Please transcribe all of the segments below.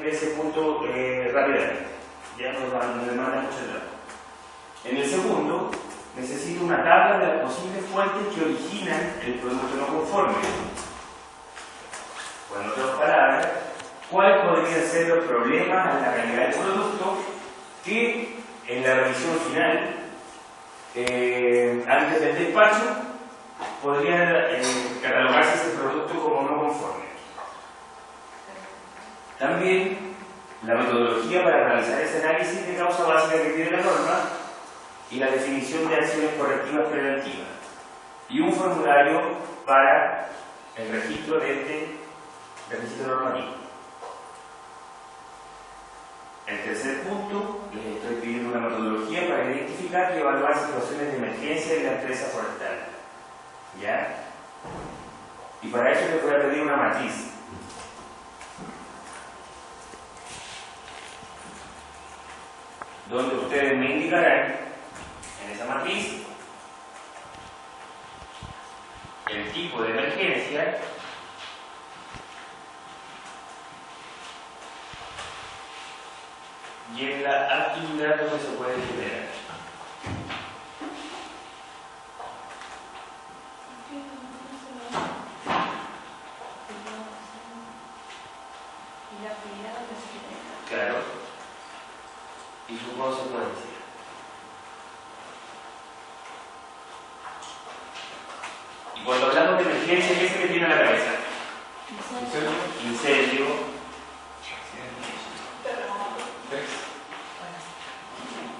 ese punto rápidamente. Ya no me demanda mucho el dato. En el segundo, necesito una tabla de las posibles fuentes que originan el producto no conforme. O en otras palabras, ¿cuáles podrían ser los problemas a la calidad del producto que en la revisión final, antes del despacho, podría catalogarse ese producto como no conforme? También la metodología para realizar ese análisis de causa básica que tiene la norma y la definición de acciones correctivas preventivas y un formulario para el registro de este registro normativo. El tercer punto, les estoy pidiendo una metodología para identificar y evaluar situaciones de emergencia en la empresa forestal. ¿Ya? Y para eso les voy a pedir una matriz. Donde ustedes me indicarán en esa matriz el tipo de emergencia y en la actividad donde se puede generar. Claro. Y su consecuencia. Y cuando hablamos de emergencia, ¿qué se me tiene a la cabeza? Incendio.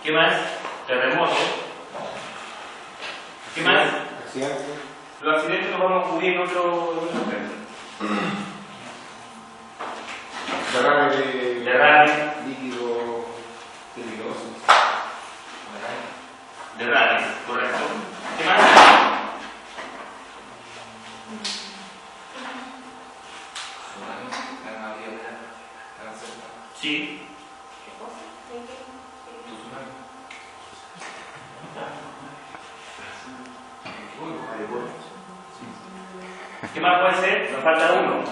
¿Qué más? Terremoto. ¿Qué más? Accidentes. Los accidentes los vamos a cubrir en otro aspecto. Derrame. Líquido peligroso. Derrame, correcto. ¿Qué más? Sí. ¿Qué más puede ser? Nos falta uno.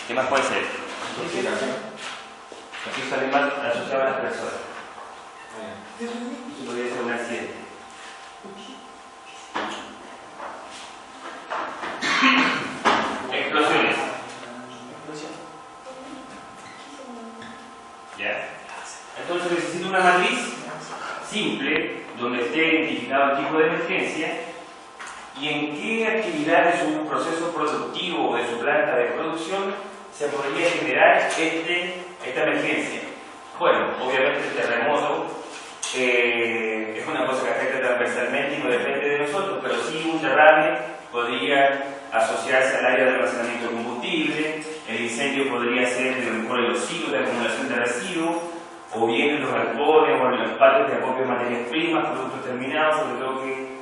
¿Qué más puede ser? Aquí sale mal asociado a las personas. Eso podría ser un accidente. Explosiones. ¿Ya? Entonces necesito una matriz simple donde esté identificado el tipo de emergencia y en qué actividad de su proceso productivo o de su planta de producción se podría generar esta emergencia. Bueno, obviamente el terremoto es una cosa que afecta transversalmente y no depende de nosotros, pero sí un derrame podría asociarse al área de almacenamiento de combustible, el incendio podría ser en el mejor de los sitios de acumulación de residuos, o bien en los galpones o en los patios de acopio de materias primas, productos terminados, sobre todo que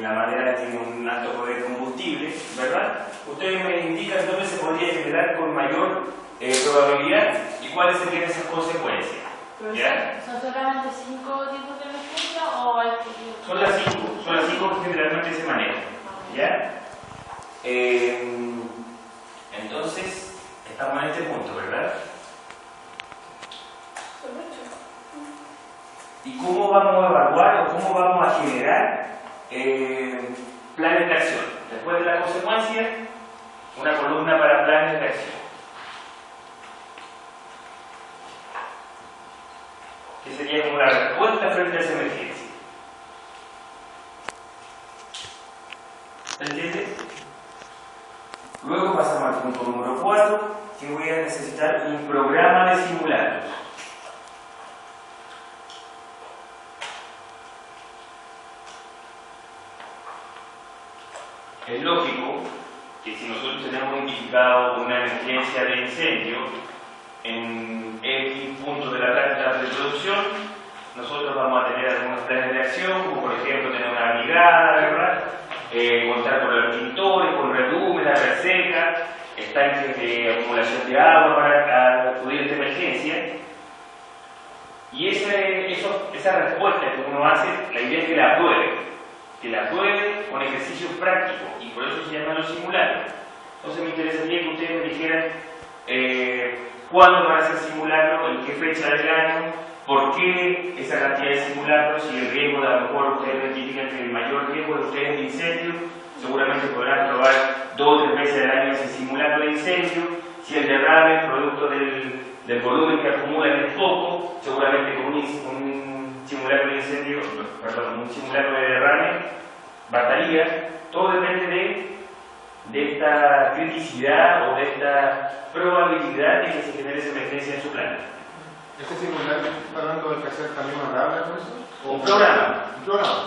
la madera tiene un alto poder de combustible, ¿verdad? Ustedes me indican dónde se podría generar con mayor probabilidad y cuáles serían esas consecuencias. ¿Ya? ¿Son solamente 5 tipos de emergencia o hay que...? Son las 5 que generalmente se manejan. ¿Ya? Entonces, estamos en este punto, ¿verdad? ¿Y cómo vamos a evaluar o cómo vamos a generar planes de acción? Después de la consecuencia, una columna para planes de acción. Que sería como la respuesta frente a esa emergencia. ¿Se entiende? Luego pasamos al punto número 4, que voy a necesitar un programa de simulacros. Es lógico que si nosotros tenemos identificado una emergencia de incendio en X punto de la planta de producción, nosotros vamos a tener algunos planes de acción, como por ejemplo tener una brigada, ¿verdad? Contar con los extintores, con red húmeda, red seca, estanques de acumulación de agua para Y esa respuesta que uno hace, la idea es que la apruebe con ejercicios prácticos, y por eso se llaman los simulacros. Entonces me interesaría que ustedes me dijeran cuándo van a hacer simulacros, en qué fecha del año, por qué esa cantidad de simulacros, si el riesgo, de a lo mejor ustedes identifican que el mayor riesgo de ustedes es de incendio, seguramente podrán probar 2 o 3 veces al año ese simulacro de incendio. Si el derrame, producto del volumen que acumulan es poco, seguramente con un simulacro de incendio, perdón, un simulacro de derrame bastaría. Todo depende de esta criticidad o de esta probabilidad de que se genere esa emergencia en su planta. ¿Este simulacro está hablando del que hacer también honorable por eso? Un programa.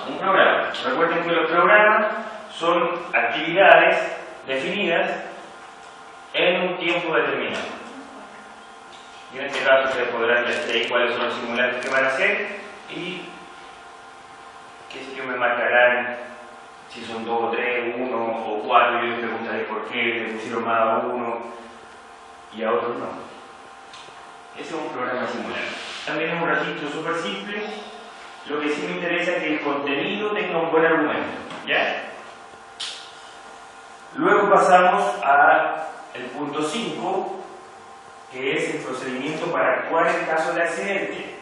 Un programa. Recuerden que los programas son actividades definidas en un tiempo determinado. Y en este caso ustedes podrán decir cuáles son los simulacros que van a hacer y qué sé yo, me marcarán si son 2 o 3, 1 o 4. Yo les preguntaré por qué le pusieron más a uno y a otros no. Ese es un programa simulacro. También es un registro súper simple. Lo que sí me interesa es que el contenido tenga un buen argumento, ¿ya? Luego pasamos al punto 5, que es el procedimiento para actuar en caso de accidente.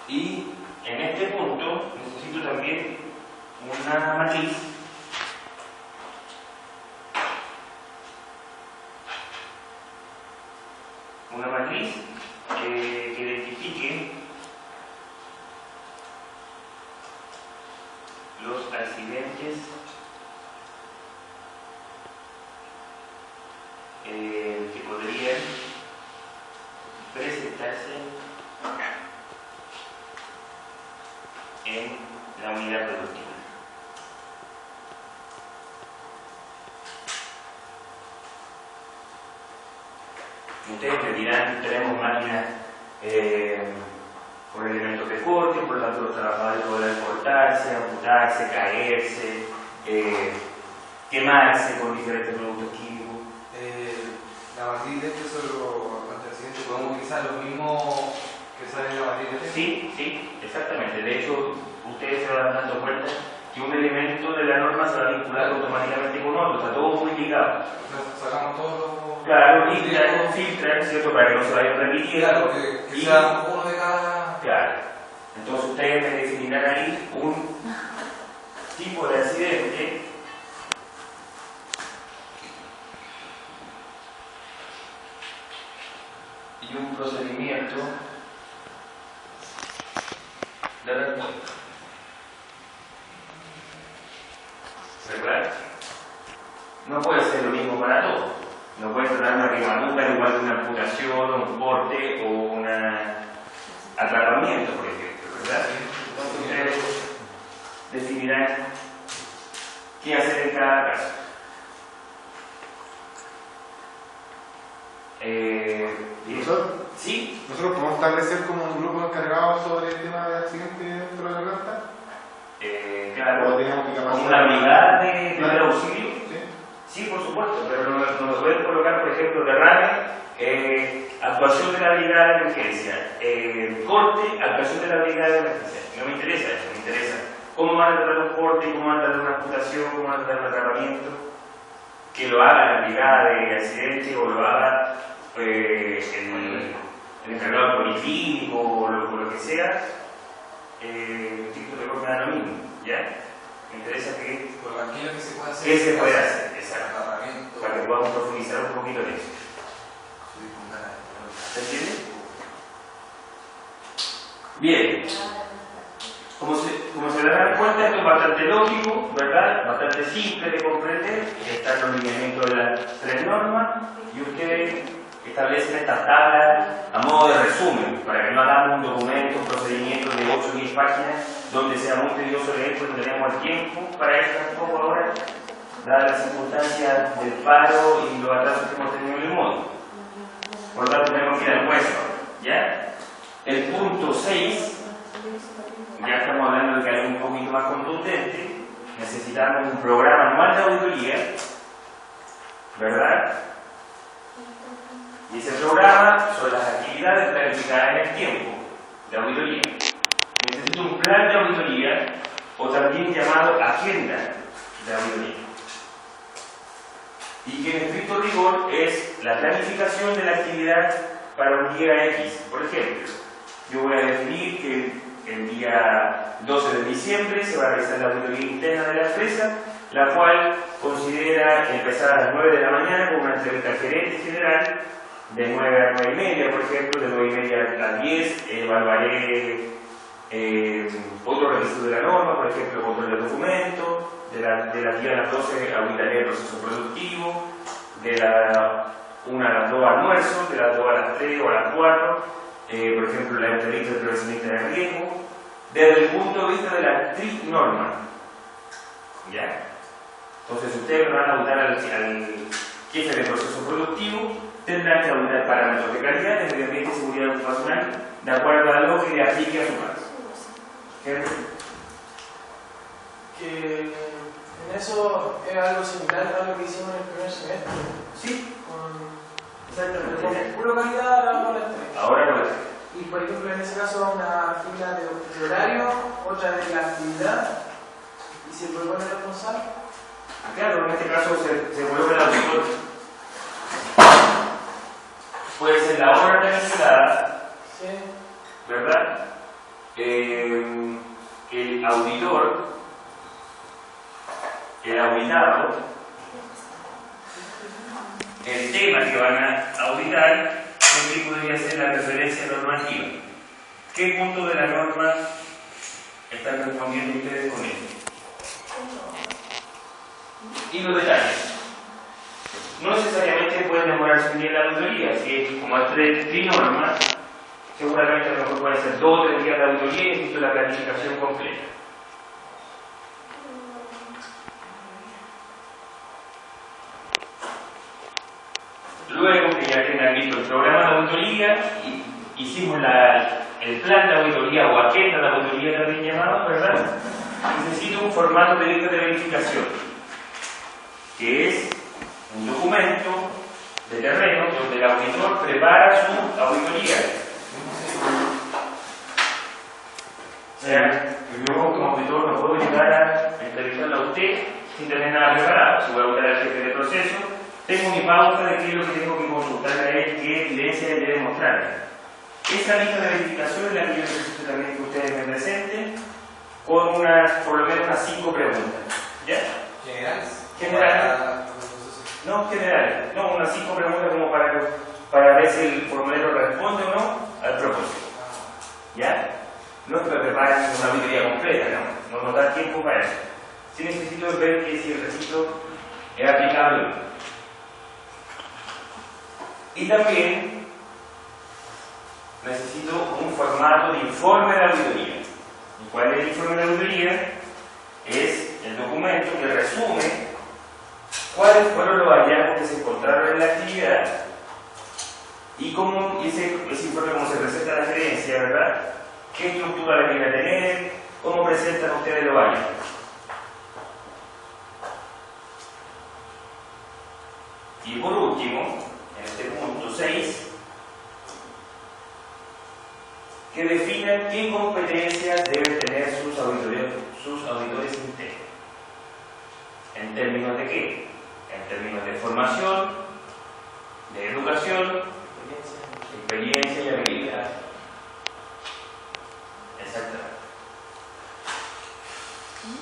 Y en este punto necesito también una matriz que identifique los accidentes que podrían presentarse en la unidad productiva. Ustedes me dirán, tenemos máquinas con elementos de corte, por lo tanto los trabajadores podrán cortarse, amputarse, caerse, quemarse con diferentes productos químicos. La matriz de este solo antecedentes podemos utilizar los mismos que salen en la matriz de este. Sí, sí, exactamente. De hecho, ustedes se van dando cuenta que un elemento de la norma se va a vincular automáticamente con otro, está todo muy ligado. Entonces, sacamos todos los... Claro, filtran, ¿cierto? Para que no se vayan repitiendo. Claro, que sea uno de cada... Claro. Entonces ustedes me definirán ahí un tipo de accidente y un procedimiento de respuesta. ¿Verdad? No puede ser lo mismo para todos. No puede tratar una quemadura igual que una amputación, un corte o un atrapamiento, por ejemplo, ¿verdad? Entonces ustedes definirán qué hacer en cada caso. ¿Sí? ¿Nosotros podemos establecer como un grupo encargado sobre el tema de accidentes dentro de la planta? Claro, ¿O tenemos que como capacitar? una brigada de primer auxilio. ¿Sí? Sí, por supuesto, pero nos pueden colocar, por ejemplo, derrame, actuación de la brigada de emergencia, corte, actuación de la brigada de emergencia. No me interesa eso, me interesa cómo van a tratar un corte, cómo van a tratar una amputación, cómo van a tratar un atrapamiento, que lo haga la brigada de accidente o lo haga el encargado policlínico o lo que sea. El título de corte da lo mismo, ¿ya? Me interesa que... Por aquello que se puede hacer. ¿Qué se puede hacer? Exacto. Agarramiento. Para que podamos profundizar un poquito en eso. ¿Se entiende? Bien. Como se darán cuenta, esto es bastante lógico, ¿verdad? Bastante simple de comprender. Están los lineamientos de las 3 normas y ustedes establecen estas tablas a modo de resumen, para que no hagamos un documento, un procedimiento de 8 o 10 páginas donde sea muy tedioso leer porque no tenemos el tiempo para eso tampoco ahora, dadas las circunstancias del paro y los atrasos que hemos tenido en el módulo. Por lo tanto, tenemos que ir al hueso, ¿ya? El punto 6, ya estamos hablando de que algo un poquito más contundente, necesitamos un programa anual de auditoría, ¿verdad? Y ese programa trata sobre las actividades planificadas en el tiempo de auditoría. Necesito un plan de auditoría, o también llamado agenda de auditoría, y que en estricto rigor es la planificación de la actividad para un día X. Por ejemplo, yo voy a definir que el día 12 de diciembre se va a realizar la auditoría interna de la empresa, la cual considera empezar a las 9 de la mañana con una entrevista al gerente general, de 9 a 9 y media, por ejemplo, de 9 y media a las 10, evaluaré otro requisito de la norma, por ejemplo, control de documentos, de las 10 a las 12 auditaré el proceso productivo, de las 1 a las 2 almuerzo, de las 2 a las 3 o a las 4, por ejemplo, la entrevista de prevención de riesgo, desde el punto de vista de la TRIC norma. ¿Ya? Entonces, ustedes van a auditar al jefe de proceso productivo, tendrán que auditar parámetros de calidad, de medio ambiente y seguridad ocupacional, de acuerdo a lo que le aplique a su caso. Que en eso es algo similar a lo que hicimos en el primer semestre. Sí. Exactamente. Con puro calidad ahora la entrega. Ahora no es. Y por ejemplo, en ese caso, una fila de horario, otra de la actividad, y se propone el responsable. Claro, en este caso se vuelve el auditor. Puede ser la hora planificada, Sí. ¿verdad? El auditor, el auditado, el tema que van a auditar, siempre podría ser la referencia normativa. ¿Qué punto de la norma están respondiendo ustedes con esto? Y los detalles. No necesariamente pueden demorarse un día en la auditoría, si es como hay 3 normas, seguramente a lo mejor pueden ser 2 o 3 días de auditoría y necesito la planificación completa. Luego que ya tengan visto el programa de auditoría, hicimos el plan de auditoría o agenda de auditoría también llamado, ¿verdad? Necesito un formato de lista de verificación, que es un documento de terreno donde el auditor prepara su auditoría. O sea, yo como auditor no puedo llegar a entrevistarlo a usted sin tener nada preparado. Si voy a auditar al jefe de proceso, tengo mi pauta de qué es lo que tengo que consultarle a él, qué evidencia él debe mostrarme. Esa lista de verificación es la que yo necesito también que ustedes me presenten con por lo menos unas 5 preguntas. ¿Ya? ¿Generales? Generales. No, generales. No, unas 5 preguntas como para ver si el formulario responde o no al propósito. ¿Ya? No es que me preparen una auditoría completa, no nos da tiempo para eso. Sí necesito ver que si el requisito es aplicable o no. Y también necesito un formato de informe de auditoría. ¿Y cuál es el informe de auditoría? Es el documento que resume cuáles fueron los hallazgos que se encontraron en la actividad y cómo ese informe, cómo se presenta la gerencia, ¿verdad? ¿Qué estructura le viene a tener? ¿Cómo presentan ustedes los hallazgos? Y por último, en este punto 6, que definan qué competencias deben tener sus auditores internos. ¿En términos de qué? En términos de formación, de educación, experiencia y habilidad. Exactamente.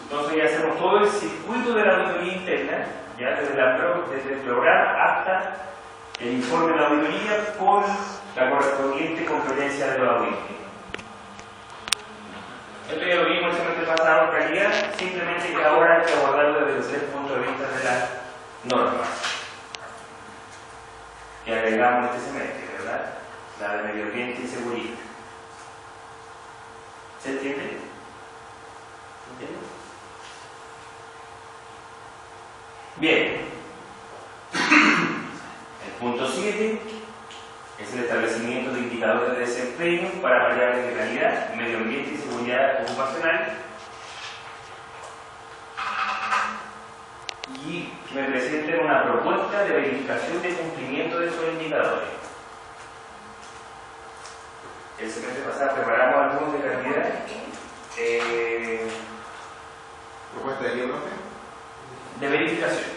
Entonces ya hacemos todo el circuito de la auditoría interna, ya desde el programa hasta el informe de la auditoría con la correspondiente competencia de los auditores. Esto ya lo vimos el semestre pasado en calidad, simplemente que ahora hay que abordarlo desde el punto de vista de las normas que agregamos este semestre, ¿verdad? La de medio ambiente y seguridad. ¿Se entiende? ¿Entiende? Bien. El punto 7 es el establecimiento de indicadores de desempeño para variables de calidad, medio ambiente y seguridad ocupacional. Y que me presenten una propuesta de verificación de cumplimiento de esos indicadores. el semestre pasado preparamos algunos de calidad. ¿Propuesta de qué, profe? De verificación.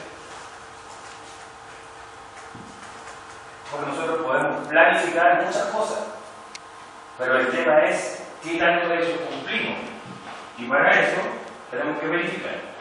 Porque nosotros podemos planificar muchas cosas, pero el tema es qué tanto de eso cumplimos. Y para eso tenemos que verificar.